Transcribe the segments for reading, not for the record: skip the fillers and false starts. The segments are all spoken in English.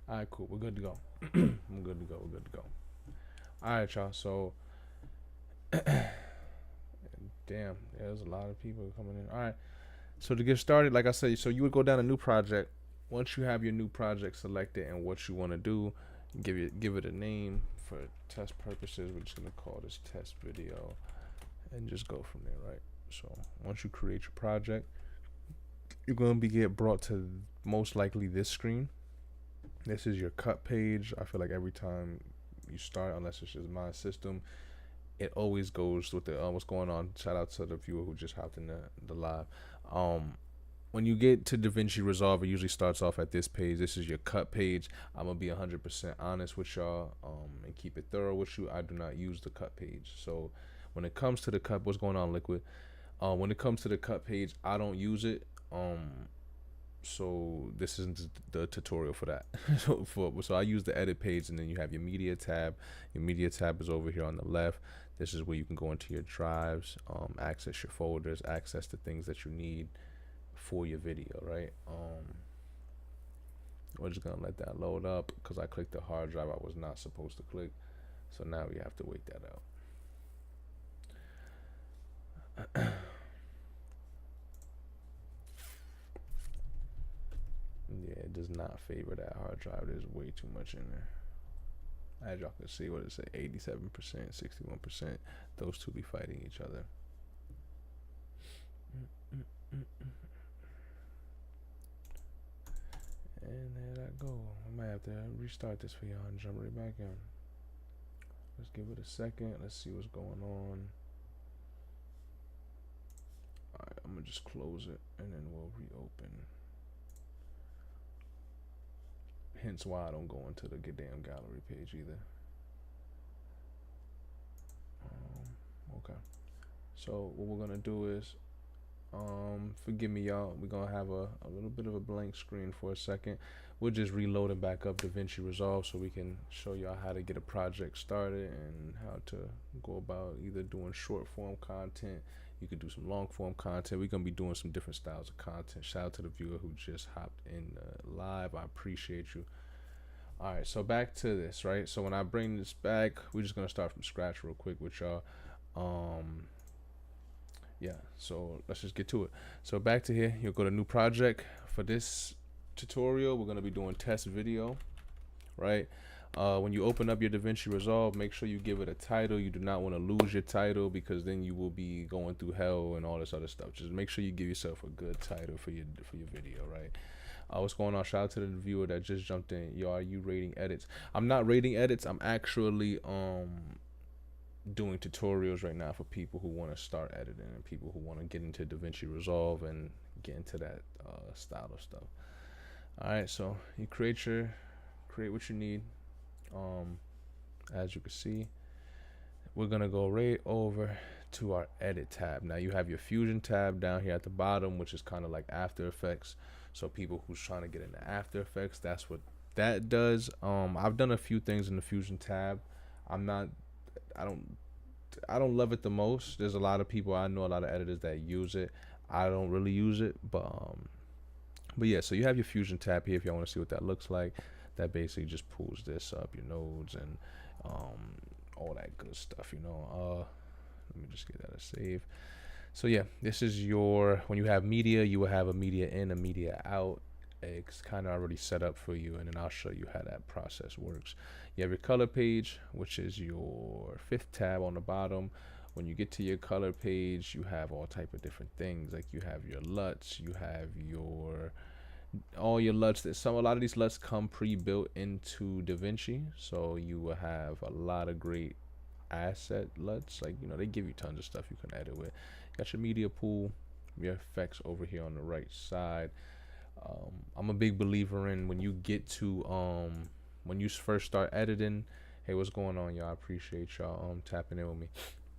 All right, cool. We're good to go. I'm good to go. We're good to go. All right, y'all. So, damn, there's a lot of people coming in. All right. So to get started, like I said, so you would go down a new project. Once you have your new project selected and what you want to do, give it a name for test purposes. We're just gonna call this test video and just go from there, right? So once you create your project, you're gonna be get brought to most likely this screen. This is your cut page. I feel like every time you start, unless it's just my system, it always goes with the what's going on. Shout out to the viewer who just hopped in the live. Um, when you get to DaVinci Resolve, it usually starts off at this page. This is your cut page. I'm gonna be 100% honest with y'all, and keep it thorough with you. I do not use the cut page. So when it comes to the cut, what's going on, Liquid? When it comes to the cut page, I don't use it. So this isn't the tutorial for that. So I use the edit page, and then you have your media tab. Your media tab is over here on the left. This is where you can go into your drives, access your folders, access the things that you need for your video, right? We're just gonna let that load up because I clicked the hard drive I was not supposed to click. So now we have to wait that out. Yeah, it does not favor that hard drive. There's way too much in there. As y'all can see, what it say, 87%, 61%. Those two be fighting each other. And there I go. I might have to restart this for y'all and jump right back in. Let's give it a second. Let's see what's going on. Alright, I'm gonna just close it and then we'll reopen. Hence why I don't go into the damn gallery page either. Okay. So what we're gonna do is, forgive me y'all, we're gonna have a little bit of a blank screen for a second. We're just reloading back up DaVinci Resolve so we can show y'all how to get a project started and how to go about either doing short form content. You could do some long form content. We're gonna be doing some different styles of content. Shout out to the viewer who just hopped in live. I appreciate you. All right, so back to this, right? So when I bring this back, we're just gonna start from scratch real quick with y'all. Yeah, so let's just get to it. So back to here, you'll go to new project. For this tutorial, we're gonna be doing test video, right? When you open up your DaVinci Resolve, make sure you give it a title. You do not want to lose your title because then you will be going through hell and all this other stuff. Just make sure you give yourself a good title for your video, right? What's going on? Shout out to the viewer that just jumped in. Yo, are you rating edits? I'm not rating edits. I'm actually doing tutorials right now for people who want to start editing and people who want to get into DaVinci Resolve and get into that style of stuff. All right, so you create what you need. As you can see, we're gonna go right over to our edit tab. Now you have your Fusion tab down here at the bottom, which is kind of like After Effects. So people who's trying to get into After Effects, that's what that does. I've done a few things in the Fusion tab. I'm not, I don't love it the most. There's a lot of people, I know a lot of editors that use it. I don't really use it, but yeah. So you have your Fusion tab here if y'all want to see what that looks like. That basically just pulls this up, your nodes and all that good stuff. Let me just get that a save. So yeah, this is your, when you have media, you will have a media in, a media out. It's kind of already set up for you, and then I'll show you how that process works. You have your color page, which is your fifth tab on the bottom. When you get to your color page, you have all type of different things. Like you have your LUTs, you have your all your LUTs. A lot of these LUTs come pre-built into DaVinci, so you will have a lot of great asset LUTs. Like, they give you tons of stuff you can edit with. You got your media pool, your effects over here on the right side. I'm a big believer in when you get to when you first start editing. Hey, what's going on, y'all? I appreciate y'all tapping in with me.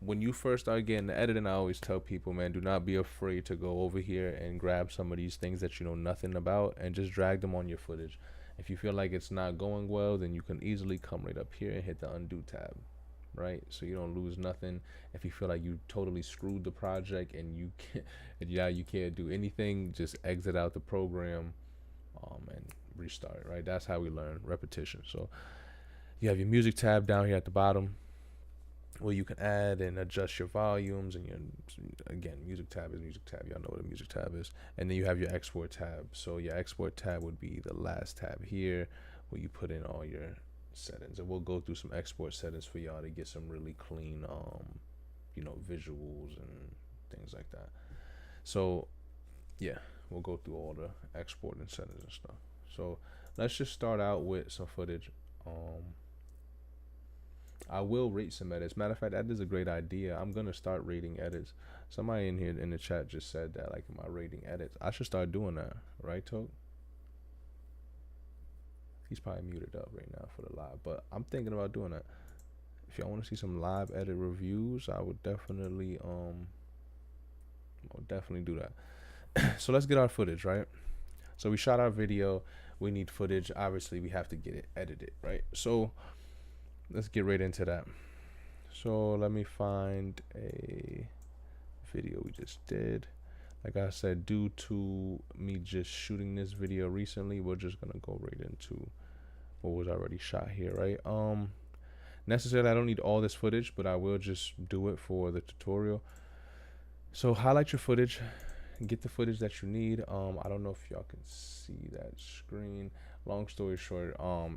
When you first start getting the editing, I always tell people, man, do not be afraid to go over here and grab some of these things that you know nothing about and just drag them on your footage. If you feel like it's not going well, then you can easily come right up here and hit the undo tab, right? So you don't lose nothing. If you feel like you totally screwed the project and you can't, you can't do anything, just exit out the program, and restart it, right? That's how we learn, repetition. So you have your music tab down here at the bottom, where you can add and adjust your volumes and your, again, music tab is music tab. Y'all know what a music tab is. And then you have your export tab. So your export tab would be the last tab here, where you put in all your settings. And we'll go through some export settings for y'all to get some really clean visuals and things like that. So yeah, we'll go through all the export and settings and stuff. So let's just start out with some footage. I will rate some edits. Matter of fact, that is a great idea. I'm gonna start rating edits. Somebody in here in the chat just said that, like, am I rating edits? I should start doing that, right, Toke? He's probably muted up right now for the live, but I'm thinking about doing that. If y'all want to see some live edit reviews, I would definitely do that. So let's get our footage, right? So we shot our video. We need footage. Obviously, we have to get it edited, right? So let's get right into that. So let me find a video we just did. Like I said, due to me just shooting this video recently, we're just gonna go right into what was already shot here, right? Necessarily, I don't need all this footage, but I will just do it for the tutorial. So highlight your footage, get the footage that you need. I don't know if y'all can see that screen. Long story short,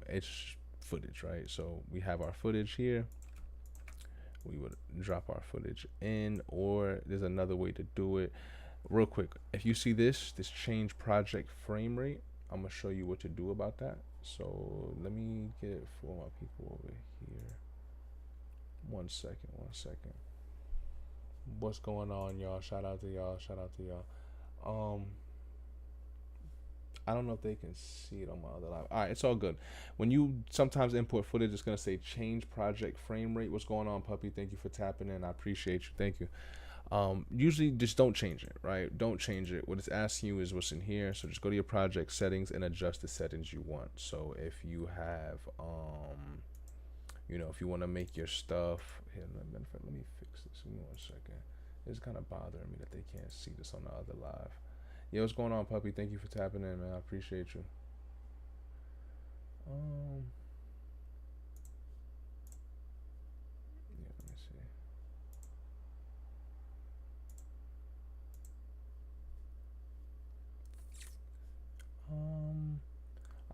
it's footage, right? So we have our footage here. We would drop our footage in, or there's another way to do it. Real quick, if you see this change project frame rate, I'm gonna show you what to do about that. So let me get it for my people over here. One second. What's going on, y'all? Shout out to y'all. I don't know if they can see it on my other live. All right, it's all good. When you sometimes import footage, it's gonna say change project frame rate. What's going on, puppy? Thank you for tapping in. I appreciate you. Thank you. Usually just don't change it, right? Don't change it. What it's asking you is what's in here. So just go to your project settings and adjust the settings you want. So if you have, if you want to make your stuff here, let me fix this. Give me 1 second. It's kind of bothering me that they can't see this on the other live. Yeah, what's going on, puppy? Thank you for tapping in, man. I appreciate you. Yeah, let me see.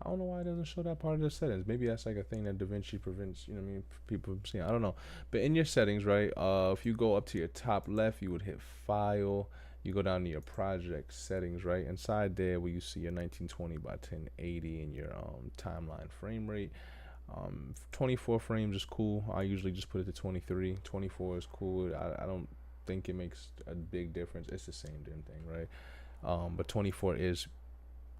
I don't know why it doesn't show that part of the settings. Maybe that's like a thing that DaVinci prevents, people from seeing. I don't know. But in your settings, right, if you go up to your top left, you would hit File. You go down to your project settings, right? Inside there, where you see your 1920 by 1080 and your timeline frame rate. 24 frames is cool. I usually just put it to 23. 24 is cool. I don't think it makes a big difference. It's the same damn thing, right? But 24 is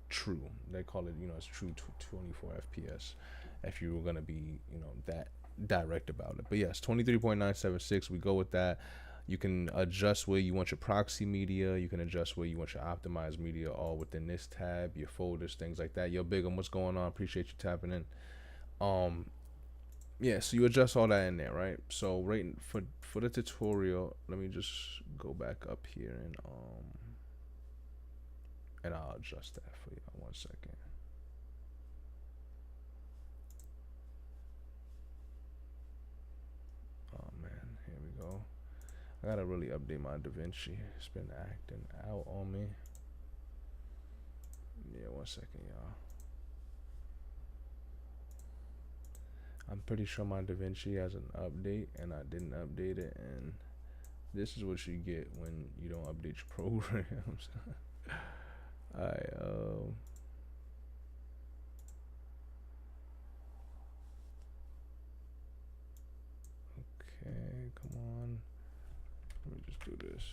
true. They call it, it's true 24 FPS if you were going to be, that direct about it. But yes, 23.976, we go with that. You can adjust where you want your proxy media. You can adjust where you want your optimized media, all within this tab, your folders, things like that. Yo, Big 'em, what's going on? Appreciate you tapping in. Yeah, so you adjust all that in there, right? So right for the tutorial, let me just go back up here and I'll adjust that for you. 1 second. Oh man, here we go. I gotta really update my DaVinci. It's been acting out on me. Yeah, 1 second, y'all. I'm pretty sure my DaVinci has an update and I didn't update it, and this is what you get when you don't update your programs. Alright, okay, come on. Let me just do this.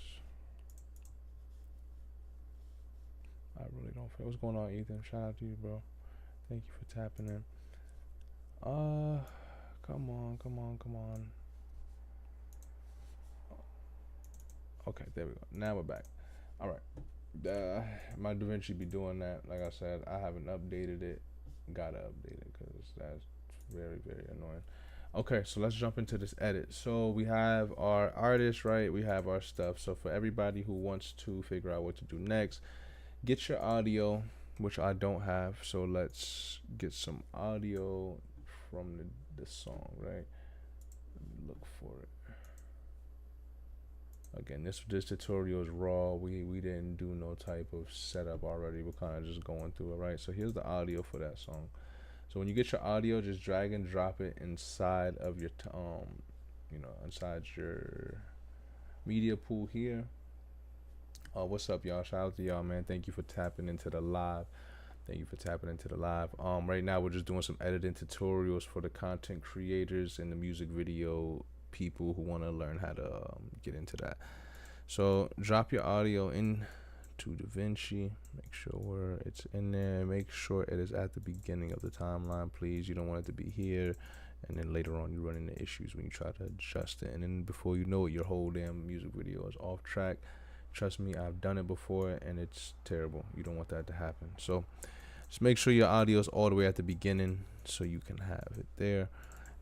I really don't feel. What's going on, Ethan? Shout out to you, bro. Thank you for tapping in. Come on. Okay, there we go. Now we're back. All right. My DaVinci be doing that. Like I said, I haven't updated it. Gotta update it because that's very, very annoying. Okay, so let's jump into this edit. So we have our artist, right? We have our stuff. So for everybody who wants to figure out what to do next, get your audio, which I don't have. So let's get some audio from the song, right? Look for it. Again, this tutorial is raw. We didn't do no type of setup already. We're kind of just going through it, right? So here's the audio for that song. So when you get your audio, just drag and drop it inside of your inside your media pool here. What's up, y'all? Shout out to y'all, man. Thank you for tapping into the live. Right now we're just doing some editing tutorials for the content creators and the music video people who want to learn how to get into that. So drop your audio in to davinci. Make sure it's in there. Make sure it is at the beginning of the timeline, please. You don't want it to be here, and then later on you run into issues when you try to adjust it, and then before you know it, your whole damn music video is off track. Trust me, I've done it before, and it's terrible. You don't want that to happen. So just make sure your audio is all the way at the beginning so you can have it there.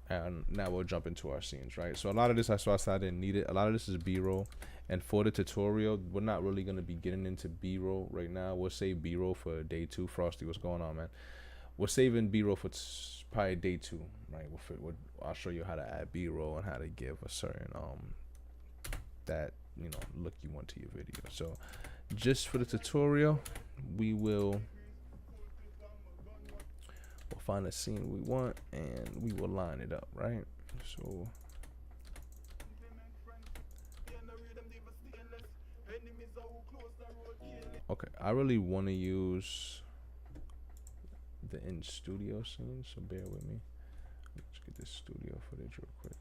And now we'll jump into our scenes, right? So a lot of this, I didn't need it. A lot of this is B-roll. And for the tutorial, we're not really going to be getting into B-roll right now. We'll save B-roll for day 2. Frosty, what's going on, man? We're saving B-roll for probably day 2, right? I'll show you how to add B-roll and how to give a certain that look you want to your video. So just for the tutorial, we'll find a scene we want and we will line it up, right? So okay, I really want to use the in studio scene, so bear with me. Let's get this studio footage real quick.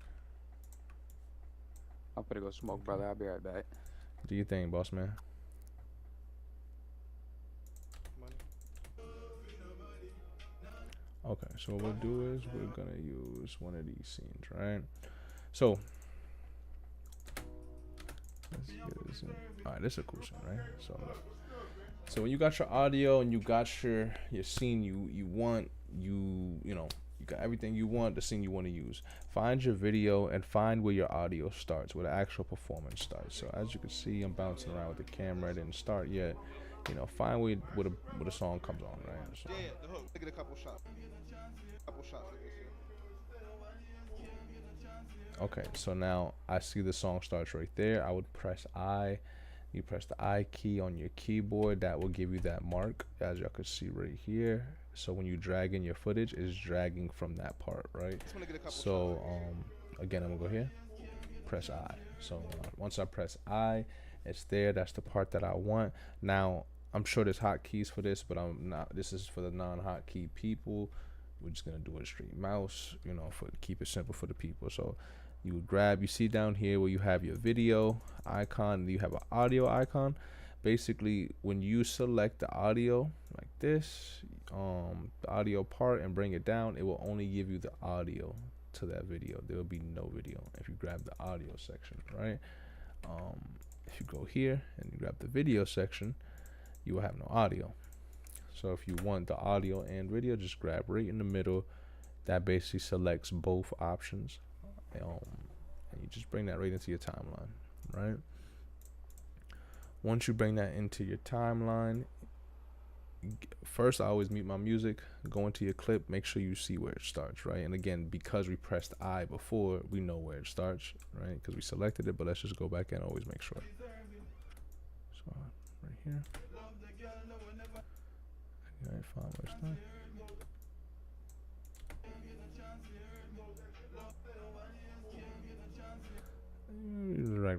I'm gonna go smoke, brother. I'll be right back. Do you think, boss man? Okay, so what we'll do is we're gonna use one of these scenes, right? So let's get this in. All right, this is a cool scene, right? So when you got your audio and you got your scene you want, you got everything you want, the scene you want to use. Find your video and find where your audio starts, where the actual performance starts. So as you can see, I'm bouncing around with the camera. It didn't start yet. Find where the song comes on, right? So. Yeah, the hook. Look at a couple shots. Okay, so now I see the song starts right there. I would press I. You press the I key on your keyboard. That will give you that mark, as y'all can see right here. So when you drag in your footage, it's dragging from that part, right? So again, I'm gonna go here, press I. So once I press I, it's there. That's the part that I want. Now I'm sure there's hotkeys for this, but I'm not. This is for the non-hotkey people. We're just gonna do a straight mouse, keep it simple for the people. So you would you see down here where you have your video icon, you have an audio icon. Basically, when you select the audio like this, the audio part, and bring it down, it will only give you the audio to that video. There will be no video if you grab the audio section, right? If you go here and you grab the video section, you will have no audio. So if you want the audio and video, just grab right in the middle. That basically selects both options. And you just bring that right into your timeline, right? Once you bring that into your timeline, first I always mute my music, go into your clip, make sure you see where it starts, right? And again, because we pressed I before, we know where it starts, right? Because we selected it, but let's just go back and always make sure. So right here. Alright, find where it starts.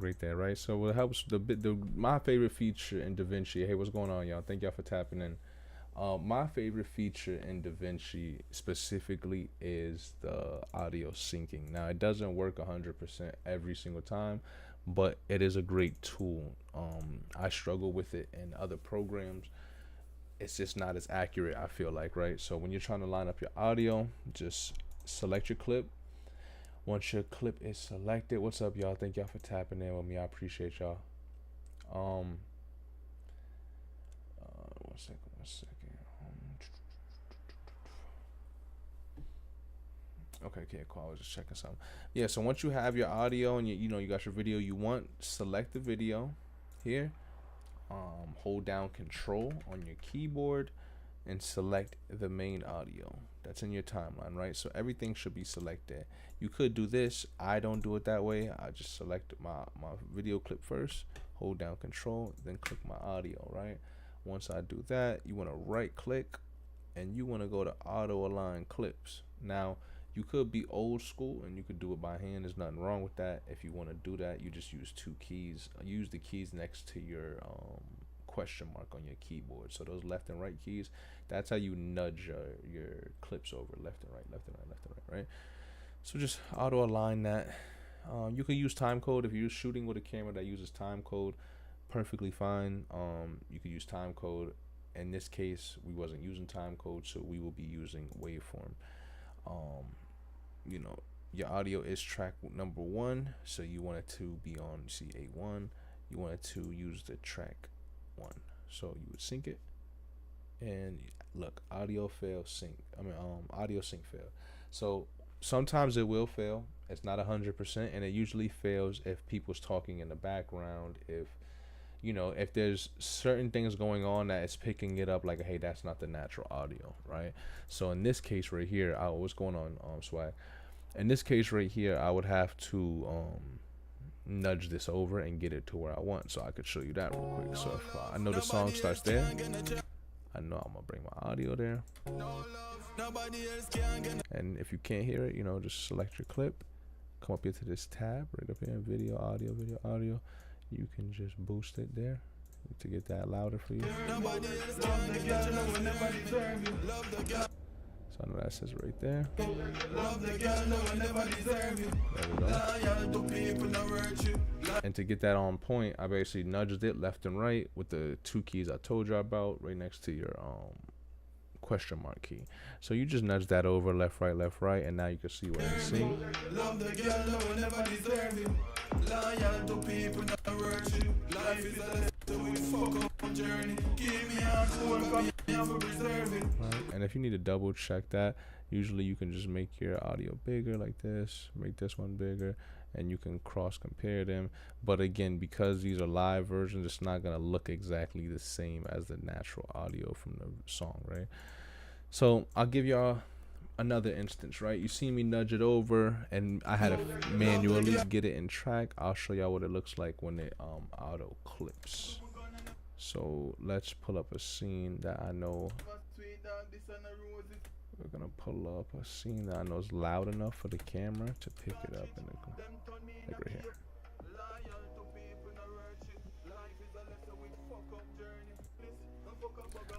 Right there, right? So what helps my favorite feature in davinci. Hey, what's going on, y'all? Thank y'all for tapping in. My favorite feature in davinci specifically is the audio syncing. Now it doesn't work 100% every single time, but it is a great tool. I struggle with it in other programs. It's just not as accurate, I feel like, right? So when you're trying to line up your audio, just select your clip. Once your clip is selected, what's up, y'all? Thank y'all for tapping in with me. I appreciate y'all. One second. Okay, cool. I was just checking something. Yeah, so once you have your audio and you got your video you want, select the video here. Hold down Control on your keyboard. and select the main audio that's in your timeline, right? So everything should be selected. You could do this. I don't do it that way. I just select my video clip first, hold down control, then click my audio, right? Once I do that, you want to right click and you want to go to auto align clips. Now, you could be old school and you could do it by hand. There's nothing wrong with that. If you want to do that, you just use two keys. Use the keys next to your question mark on your keyboard. So those left and right keys, that's how you nudge your clips over left and right, left and right, left and right, right? So just auto align that. You can use time code if you're shooting with a camera that uses time code. Perfectly fine. You could use time code. In this case, we wasn't using time code, so we will be using waveform. You know, your audio is track number 1, so you want it to be on CA1. You want it to use the track 1, so you would sync it. And look, audio fail sync. Audio sync fail. So sometimes it will fail. It's not 100%, and it usually fails if people's talking in the background. If there's certain things going on that it's picking it up, like, hey, that's not the natural audio, right? So in this case right here, what's going on, Swag? In this case right here, I would have to nudge this over and get it to where I want. So I could show you that real quick. So if I know the song starts there, I know I'm gonna bring my audio there. And if you can't hear it, just select your clip, come up here to this tab right up here, video, audio. You can just boost it there to get that louder for you. So I know that says right there. There we go. And to get that on point, I basically nudged it left and right with the two keys I told you about right next to your question mark key. So you just nudge that over left, right, and now you can see what I'm seeing. Loyal to people, not virtue. Life is a lesson we fuck up journey. Give me a cool from you, preserve it. And if you need to double check that, usually you can just make your audio bigger like this, make this one bigger, and you can cross compare them. But again, because these are live versions, it's not gonna look exactly the same as the natural audio from the song, right? So I'll give y'all another instance, right? You see me nudge it over, and I had to manually get it in track. I'll show y'all what it looks like when it auto clips. So let's pull up a scene that I know. We're gonna pull up a scene that I know is loud enough for the camera to pick it up, and like right here.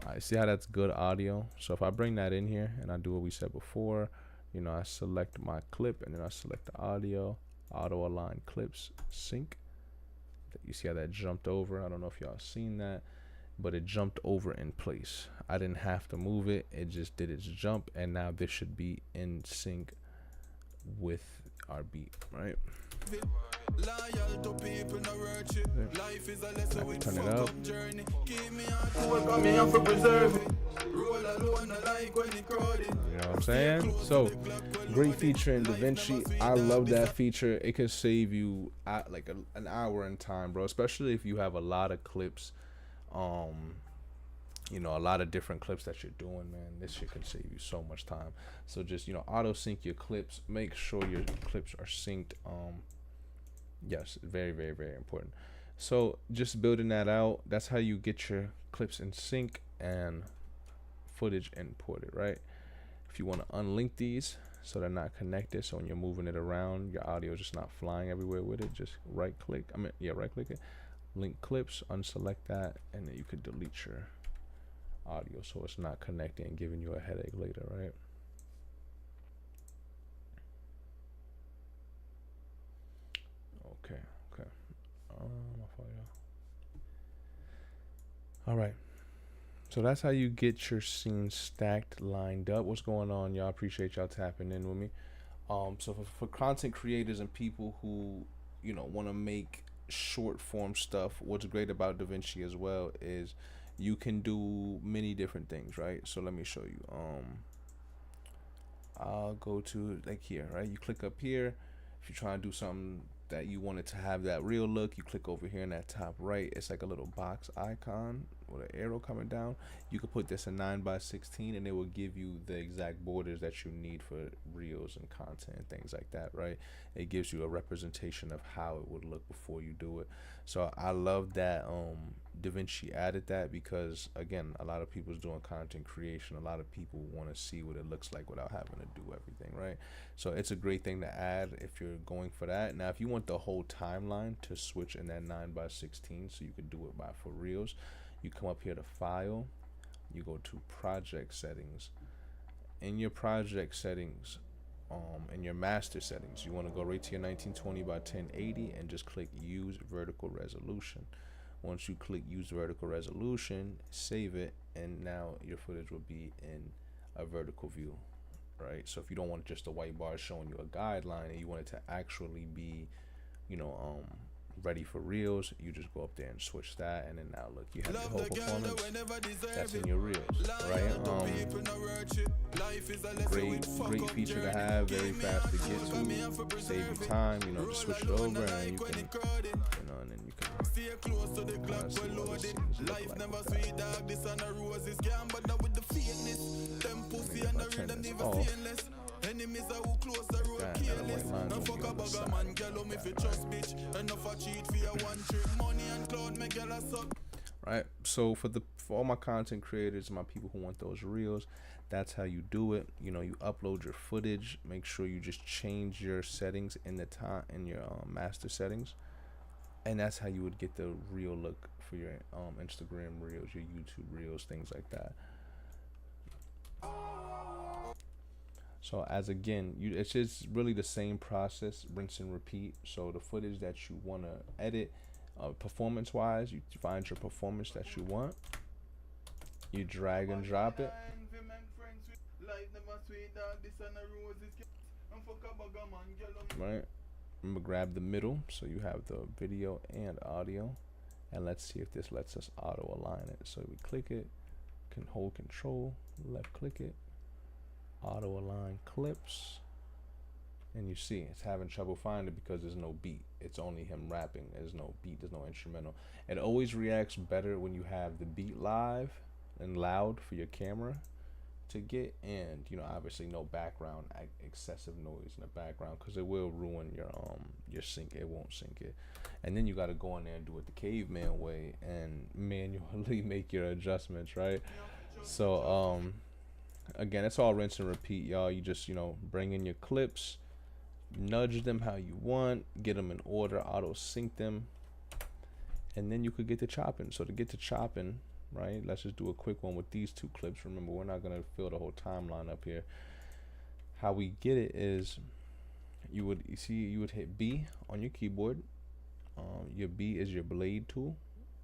Alright, see how that's good audio? So if I bring that in here and I do what we said before, I select my clip and then I select the audio, auto align clips, sync. You see how that jumped over? I don't know if y'all seen that, but it jumped over in place. I didn't have to move it. It just did its jump, and now this should be in sync with our beat, right? Loyal to people, no virtue. Life is a lesson we turn it up. You know what I'm saying? So, great feature in DaVinci. I love that feature. It could save you like an hour in time, bro. Especially if you have a lot of clips, a lot of different clips that you're doing, man. This shit can save you so much time. So just auto sync your clips. Make sure your clips are synced. Yes, very, very, very important. So just building that out, that's how you get your clips in sync and footage imported, right? If you want to unlink these so they're not connected, so when you're moving it around, your audio is just not flying everywhere with it, just right click it, link clips, unselect that, and then you could delete your audio so it's not connecting and giving you a headache later, right? Okay. All right. So that's how you get your scenes stacked, lined up. What's going on, y'all? Appreciate y'all tapping in with me. So for content creators and people who want to make short form stuff, what's great about DaVinci as well is you can do many different things, right? So let me show you. I'll go to like here, right? You click up here. If you're trying to do something that you want it to have that real look, you click over here in that top right. It's like a little box icon with an arrow coming down. You could put this in 9x16 and it will give you the exact borders that you need for reels and content and things like that, right? It gives you a representation of how it would look before you do it. So I love that davinci added that, because again, a lot of people's doing content creation. A lot of people want to see what it looks like without having to do everything, right? So it's a great thing to add if you're going for that. Now if you want the whole timeline to switch in that 9x16 so you could do it by for reels, you come up here to file, you go to project settings. In your project settings, in your master settings, you want to go right to your 1920 by 1080 and just click use vertical resolution. Once you click use vertical resolution, save it, and now your footage will be in a vertical view, right? So if you don't want just a white bar showing you a guideline and you want it to actually be, you know, ready for reels, you just go up there and switch that, and then now look, you have your whole performance that's in your reels, right? Great feature to have, very fast to get to, save you time, you know, just switch it over and then you can, you know, and then you can see what the scenes look like with that. And then if I turn this off, Enemies are who close the road careless. And fuck up a gaman, girl, me fi trust bitch. Enough a cheat for your one trick money and cloud, me girl a suck. Right, so for all my content creators, my people who want those reels, that's how you do it. You know, you upload your footage. Make sure you just change your settings in the time in your master settings, and that's how you would get the real look for your Instagram reels, your YouTube reels, things like that. So as again, it's just really the same process, rinse and repeat. So the footage that you want to edit, performance wise, you find your performance that you want, you drag and drop it, right? Remember, grab the middle so you have the video and audio, and let's see if this lets us auto align it. So we click it, can hold control, left click it, auto align clips, and you see it's having trouble finding it because there's no beat. It's only him rapping. There's no beat, there's no instrumental. It always reacts better when you have the beat live and loud for your camera to get, and you know, obviously no background excessive noise in the background, because it will ruin your sync. It won't sync it, and then you got to go in there and do it the caveman way and manually make your adjustments, right? So again, it's all rinse and repeat, y'all. You just, you know, bring in your clips, nudge them how you want, get them in order, auto sync them, and then you could get to chopping. So to get to chopping, right, let's just do a quick one with these two clips. Remember, we're not going to fill the whole timeline up here. How we get it is you would hit B on your keyboard. Your B is your blade tool,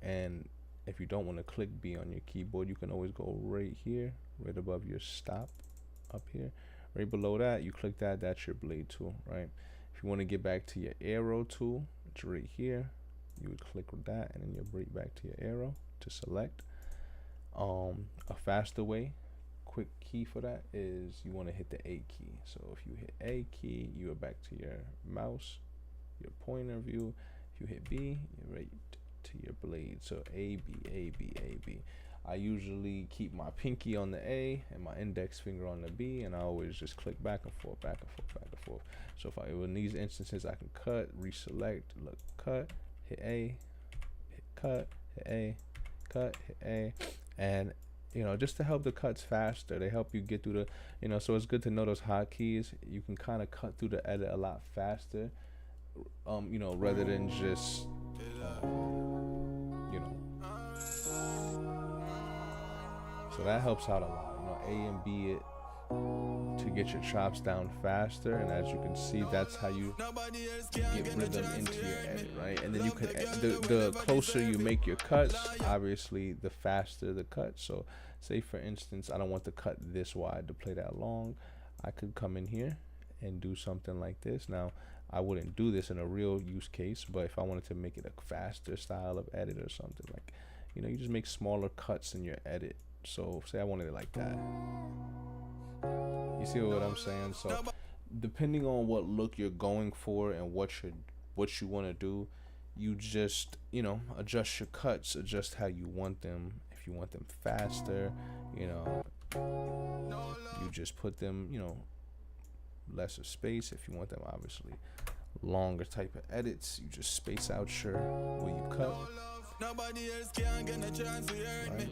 and if you don't want to click B on your keyboard, you can always go right here, right above your stop up here. Right below that, you click that, that's your blade tool, right? If you want to get back to your arrow tool, it's right here. You would click with that, and then you'll bring back to your arrow to select. A faster way, quick key for that is you want to hit the A key. So if you hit A key, you are back to your mouse, your pointer view. If you hit B, you're right to your blade. So A, B, A, B, A, B. I usually keep my pinky on the A and my index finger on the B, and I always just click back and forth, back and forth, back and forth. So if in these instances, I can cut, reselect, look, cut, hit A, hit cut, hit A, cut, hit A, and you know, just to help the cuts faster, they help you get through the, you know, so it's good to know those hotkeys. You can kind of cut through the edit a lot faster, you know, rather than just, you know. So that helps out a lot, you know, A and B it to get your chops down faster, and as you can see, that's how you get rhythm into your edit, right? And then you could, the closer you make your cuts, obviously the faster the cut. So say for instance, I don't want the cut this wide to play that long. I could come in here and do something like this. Now I wouldn't do this in a real use case, but if I wanted to make it a faster style of edit or something, like, you know, you just make smaller cuts in your edit. So say I wanted it like that. You see what I'm saying? So depending on what look you're going for and what what you want to do. You just, adjust your cuts, adjust how you want them. If you want them faster, you just put them, lesser space. If you want them obviously longer type of edits, you just space out your where you cut. Nobody else can get a chance to hear me.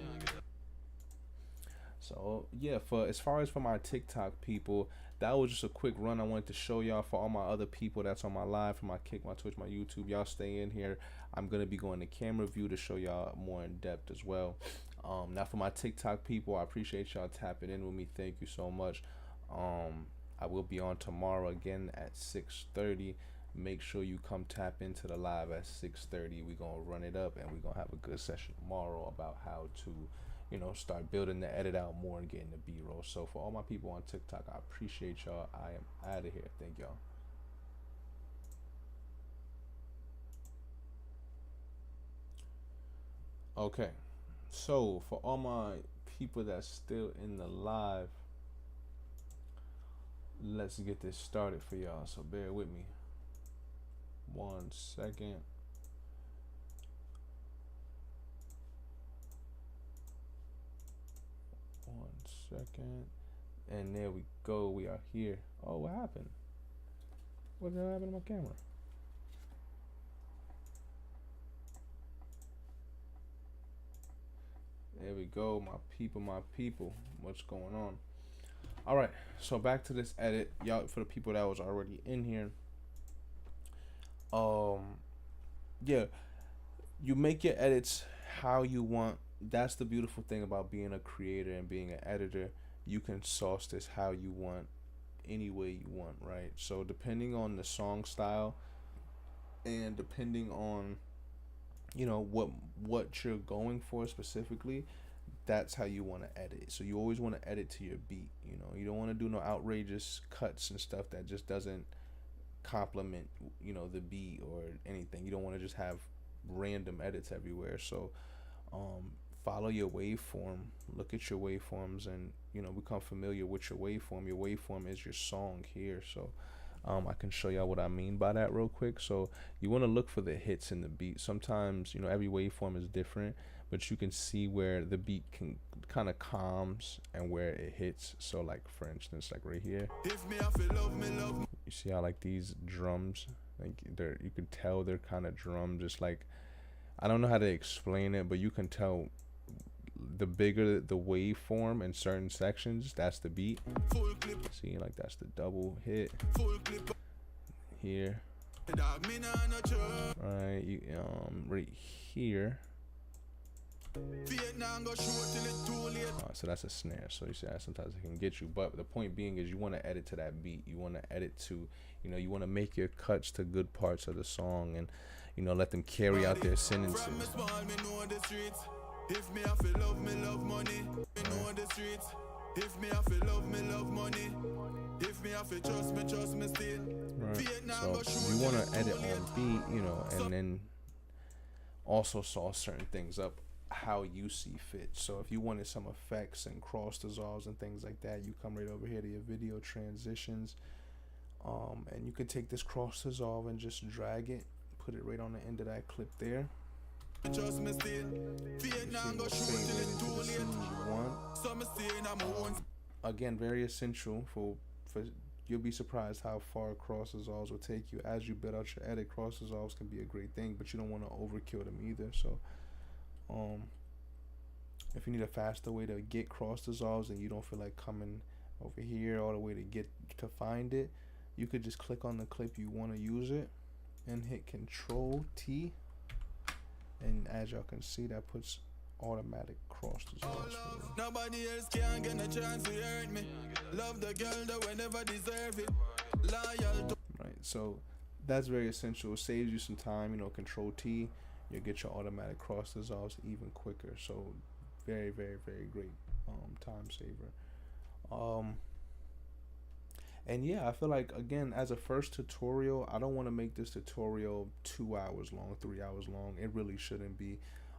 So yeah, for as far as for my TikTok people, that was just a quick run I wanted to show y'all. For all my other people that's on my live, for my Kick, my Twitch, my YouTube, y'all stay in here. I'm gonna be going to camera view to show y'all more in depth as well. Now for my TikTok people, I appreciate y'all tapping in with me. Thank you so much. I will be on tomorrow again at 6:30. Make sure you come tap into the live at 6:30. We're gonna run it up, and we're gonna have a good session tomorrow about how to start building the edit out more and getting the B-roll. So for all my people on TikTok, I appreciate y'all. I am out of here. Thank y'all. Okay, so for all my people that's still in the live, let's get this started for y'all. So bear with me 1 second. And there we go. We are here. Oh, what happened? What the hell happened to my camera? There we go. My people. What's going on? All right. So back to this edit, y'all. For the people that was already in here. Yeah. You make your edits how you want. That's the beautiful thing about being a creator and being an editor. You can sauce this how you want, any way you want, right? So depending on the song style and depending on what you're going for specifically, that's how you want to edit. So you always want to edit to your beat. You don't want to do no outrageous cuts and stuff that just doesn't complement the beat or anything. You don't want to just have random edits everywhere. So follow your waveform, look at your waveforms, and become familiar with your waveform. Your waveform is your song here. So I can show y'all what I mean by that real quick. So you want to look for the hits in the beat. Sometimes every waveform is different, but you can see where the beat can kind of calms and where it hits. So like for instance, like right here, you see how like these drums, like you can tell they're kind of drums. Just like, I don't know how to explain it, but you can tell the bigger the waveform in certain sections, that's the beat. See, like that's the double hit here. Right, right here. So that's a snare. So you see, sometimes it can get you, but the point being is you want to edit to that beat. You want to edit to, you want to make your cuts to good parts of the song, and let them carry out their sentences. If me have to love me, love money. Me know the streets. If me have to love me, love money. If me have to trust me still. Right. So you want to edit on beat, and then also sauce certain things up how you see fit. So if you wanted some effects and cross dissolves and things like that, you come right over here to your video transitions, and you can take this cross dissolve and just drag it, put it right on the end of that clip there. Just me still. Again, very essential for you'll be surprised how far cross dissolves will take you. As you build out your edit, cross dissolves can be a great thing, but you don't want to overkill them either. So if you need a faster way to get cross dissolves and you don't feel like coming over here all the way to find it, you could just click on the clip you want to use it and hit Control T. And as y'all can see, that puts automatic cross dissolves. Nobody else can get a chance to hurt me. Love the girl that will never deserve it. Loyal to. Right, so that's very essential. It saves you some time. Control T, you'll get your automatic cross dissolves even quicker. So very, very, very great time saver. And yeah, I feel like, again, as a first tutorial, I don't want to make this tutorial 2 hours long, 3 hours long. It really shouldn't be.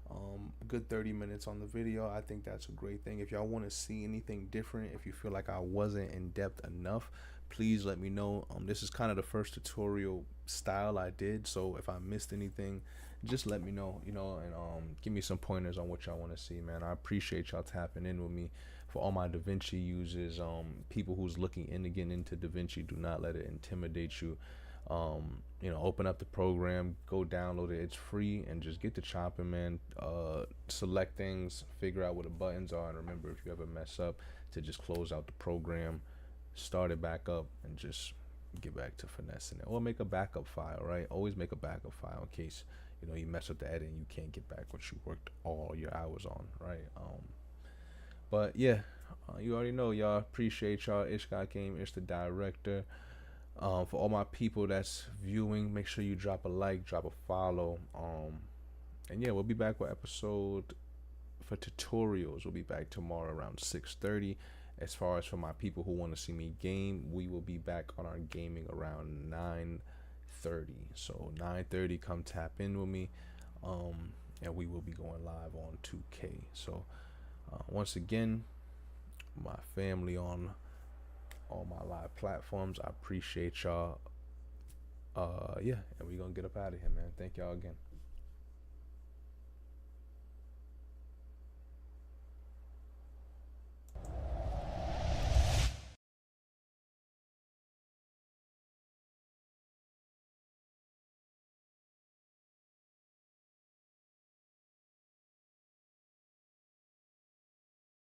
A good 30 minutes on the video, I think that's a great thing. If y'all want to see anything different, if you feel like I wasn't in depth enough, please let me know. This is kind of the first tutorial style I did, so if I missed anything, just let me know, and give me some pointers on what y'all want to see, man. I appreciate y'all tapping in with me. For all my davinci users, people who's looking into getting into davinci, do not let it intimidate you. Open up the program, go download it. It's free, and just get to chopping, man. Select things, figure out what the buttons are, and remember, if you ever mess up, to just close out the program, start it back up, and just get back to finessing it. Or make a backup file, right? Always make a backup file in case you mess up the edit and you can't get back what you worked all your hours on, right? But yeah, you already know, y'all. Appreciate y'all. Ishka Game, Ish the director. For all my people that's viewing, make sure you drop a like, drop a follow. And yeah, we'll be back with episode for tutorials. We'll be back tomorrow around 6:30. As far as for my people who want to see me game, we will be back on our gaming around 9:30. So 9:30, come tap in with me. And we will be going live on 2K. So once again, my family on all my live platforms, I appreciate y'all. Yeah, and we're gonna get up out of here, man. Thank y'all again.